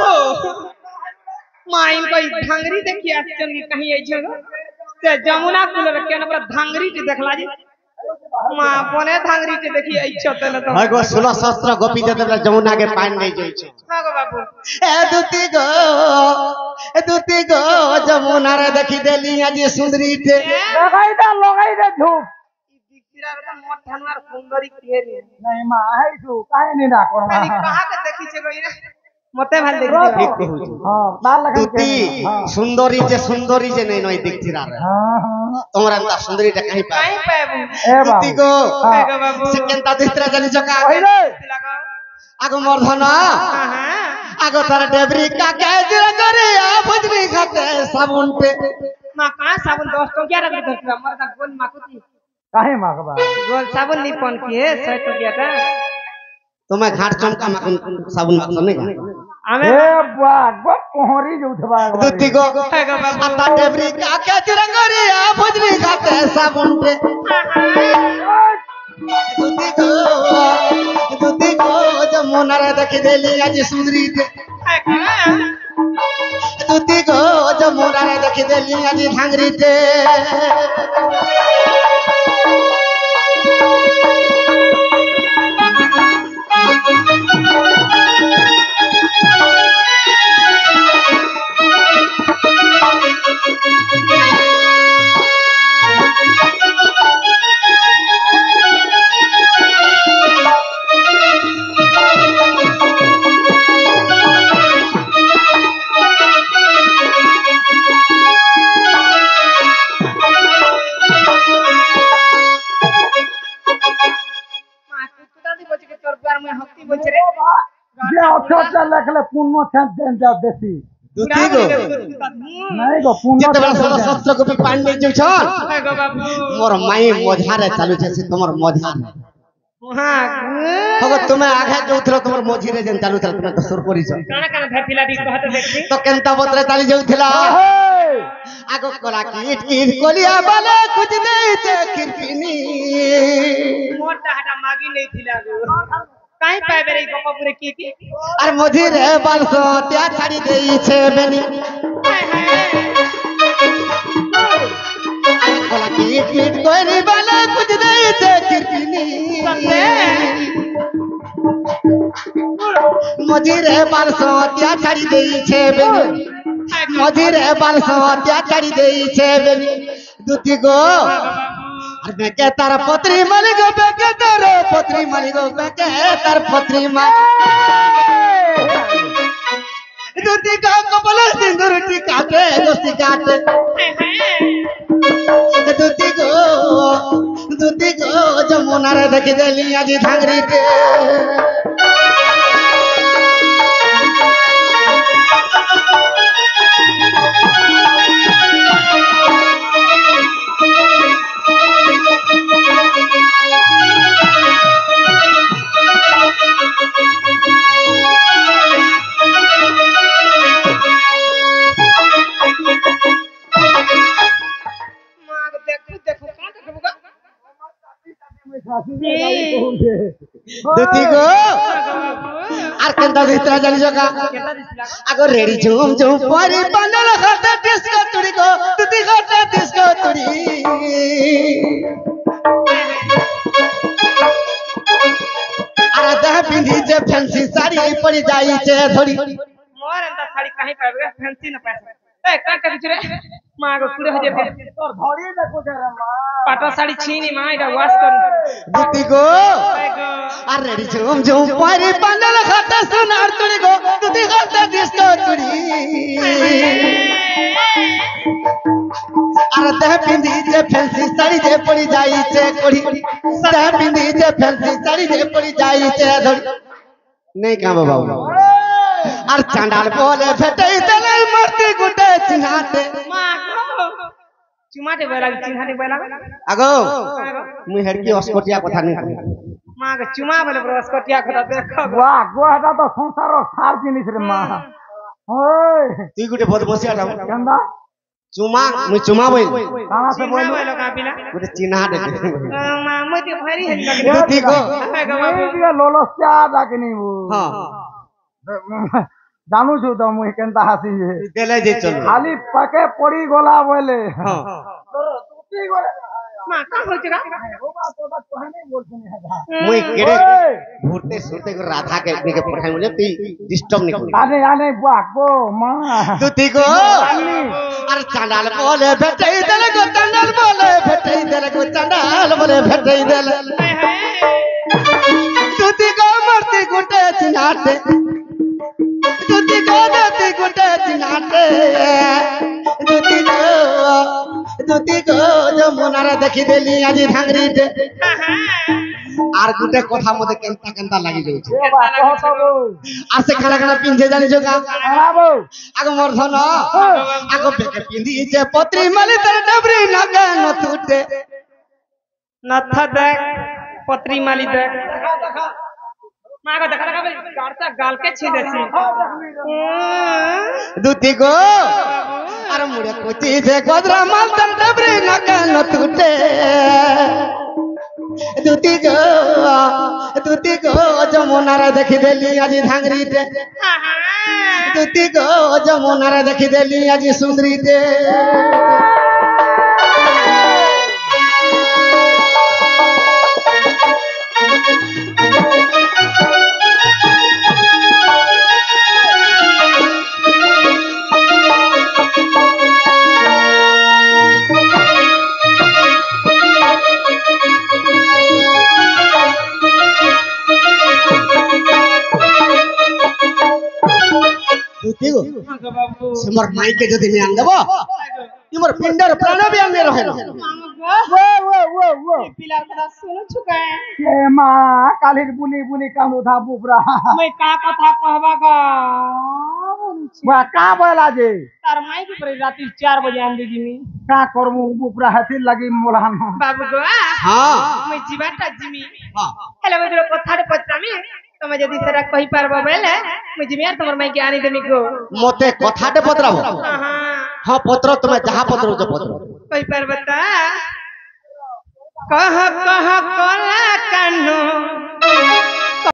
हो माँ इनको धांगरी देखिए आश्चर्य की कहीं ऐसे ते जमुना कूलर के ना धांगरी के देखला जी माँ कोने धांगरी के देखिए ऐसे तले तो भागो 16 सहस्त्र गोपी जते जमुना के पानी नहीं जाई छै हां गो बाबू ए दुती गो जमुना रे देखि देली आज सुंदरी टे लगाई दे झूठ दिखरा रे मोट धनवार सुंदरी केरी नहीं मां है तू काहे नहीं ना कर कनी कहा के देखि छै गई रे मते भाल देखि ठीक कहू छी हां बाल लगा दुती सुंदरी जे नहीं नई दिखरा रे हां तोरा अंदर सुंदरी टे कहीं पाए कहीं पाबू ए दुती गो बाबू से केनता दिखरा जानी जका ओइले आगो मर्धना आगो तार डेबरी का के जरा करे आ भजरी खाते साबुन पे मां कहां साबुन 10 टकिया रख दे मरदा गोल माकुती काहे मागबा गोल साबुन निपन की है 100 टकिया का तुम्हें घाट चमका साबुन माखन नहीं हमें ए बागवा कोहरी जोथबा दुती गो आता डेबरी का के जरा करे आ भजरी खाते साबुन पे दुती गो जमुना रे देखि देली आज सुंदरी टे दुती गो जमुना रे देखि देली आज धांगरी टे जे अक्षर लिखले पुण्य छन देन जा देसी दुती गो नहीं गो पुण्य जते बड़ा 16 सहस्त्र गोपी पानी नहीं जाउ छ मोर माई मझारे चालू छै से तमर मझा हां हो तुम्हें आगे जोथरो तमर मझिरे जन चालू थल तुम्हें तो सुर करी छ काना काना धपिला दी कहत देखी तो केनता बतरे चाली जाउथला आगो कोला कीट कीट कोलिया बाले कुछ नहीं छे किरकिनी मोटा हटा मागी नहीं थिला गो काई पाबे रे गप्पा पूरे की अरे मझिरे बालसो त्या छाड़ी देई छे बेनी कोला कीट कीट कोली बाले कुछ नहीं छे किरकिनी मझिरे बालसो त्या छाड़ी देई छे बेनी मझिरे बालसो त्या छाड़ी देई छे बेनी दुती गो अरे के तार पत्री माली गो के तार पत्री माली गो के तार पत्री माली दुती का कपल सिंदूर टिकाटे दोस्ती काटे दुती गो जमुना रे देखि देली आज धांगरी के दुती गो आर केनता दिसरा जानी जका आगो रेडी झूम झूम परी बंदल खाता डिस्को तुड़ी गो दुती खाता डिस्को तुड़ी अरे दह पिंधी जे फैंसी साड़ी पड़ी जाई छे थोड़ी मोर अंदर साड़ी काहे पाबे फैंसी न पैसा ए का कर रे मां गो पूरे हो जे तोर धड़ी देखो जरा मां पाटा साड़ी छीनी मां इडा वाश कर दुती गो अरे रेडी झूम झूम परी बंदल खाता सोनार तुड़ी गो दुती खाता डिस्को तुड़ी अरे दह पिंधी जे फैंसी साड़ी जे पड़ी जाई छे कोड़ी दह पिंधी जे फैंसी साड़ी जे पड़ी जाई छे थोड़ी नहीं का बाबू और चांडाल बोले भेटै तले मरती गुटे चिन्हाते चुमाटे बेला चिन्हाटे बेला आगो मुई हेडकी अस्कोटिया कथा नहीं मां के चुमा बोले ब्रो अस्कोटिया कथा देख वाह गोहदा तो संसार सार जिनिस रे मां ओए ती गुटे बदमाशिया ला गंदा चुमा मुई चुमा बोल कहां से बोल बोलो का पिला गुटे चिन्हाटे मां मते भारी है दुती गो ये लोलस क्या दाकनी वो हां জানুছু তো মুই কেনতা হাসি দেলে যে চল খালি পাকে পড়ি গলা বলে হ্যাঁ মা কা হইছে গা মুই কেড়ে ঘুরতে সুরতে করে রাধা কে দিকে পঠাই বলে তুই ডিস্টার্ব নি করি আনে আনে বাকো মা তুই গো আর চাঁদাল বলে ভেটাই দেলে গো চাঁদাল বলে ভেটাই দেলে গো চাঁদাল বলে ভেটাই দেলে তুই গো মরতে গুটে চিনাতে তুই গো মরতে গুটে চিনাতে তুই গো যমুনারে দেখি দেলি আজি ধাংরিতে আর গুটে কথা মধ্যে কেনতা কেনতা লাগি যাচ্ছে আর সে খানা খানা পিন্ধে জানিছ গা আগ মোর ধন আগ বেকে পিন্ধিছে পত্রি মালি তার ডবরি নাগে নথুটে নথা দেখ পত্রি মালি দেখ মা গো দেখা দেখা গাড়টা গালকে ছিঁড়েছি দুতি গো আর মুড়ে কুচিছে গদরা মাল তার ডবরি নাগে নথুটে দুতি গো যমুনারে দেখি দেলি আজি ধাংরিতে দুতি গো যমুনারে দেখি দেলি আজি সুন্দরীতে মোর মাইকে যদি নিয়ে আন দেব তোমার পিন্ডের প্রাণ বি আনে রহে না পিলার কথা শুনুছু কা এ মা কালির বুনি বুনি কাম উঠা বুবরা মই কা কথা कहबा গা বা কা বলা যে তার মাই কি পরে রাতি 4 बजे আন দিগিনি কা করমু বুবরা হাতির লাগি মোলান বাবু গো হ্যাঁ মই জীবাটা জিমি হ্যাঁ হেলে মই তোর কথাটা পচামি তুমি যদি সেটা কই পারবা বেলে মই জিমি আর তোমার মাইকে আনি দেমি গো মতে কথাতে পত্রাবো হ্যাঁ হ্যাঁ পত্র তুমি যাহা পত্র যে পত্র কই পারবা তা কহ কহ কলা কানো